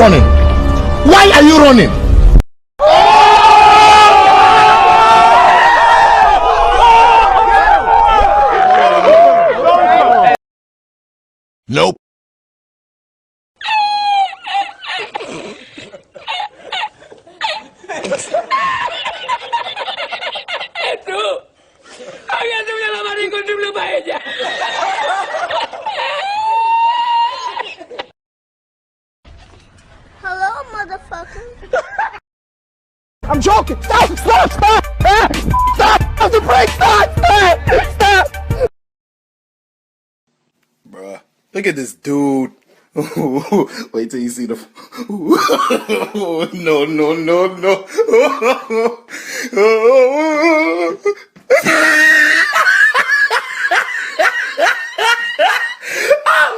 running? Why are you running? Nope. Hello, motherfucker. I'm joking. Stop! Stop! Stop! Stop the brake! Stop! Stop! Bruh, look at this dude. Wait till you see the. No, no, no, no.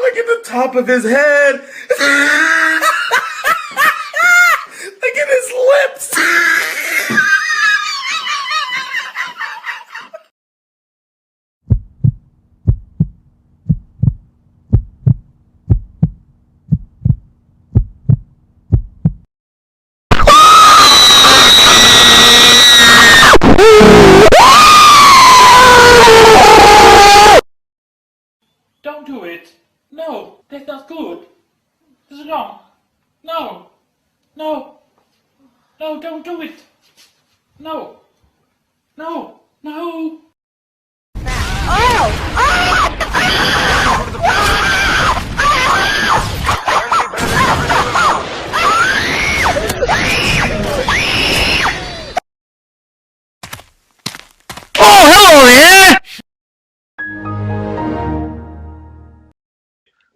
Look at the top of his head. Look at his lips. Don't do it. No, that's not good. This is wrong. No. No. No, don't do it. No. No. No.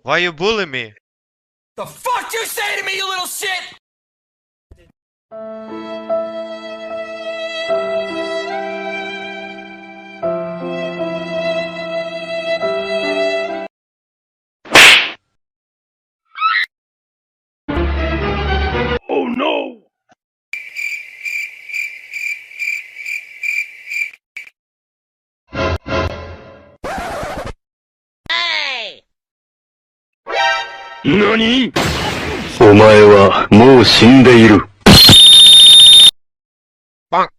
Why you bully me? The fuck you say to me, you little shit? Oh no! NANI?! お前はもう死んでいる。Bonk.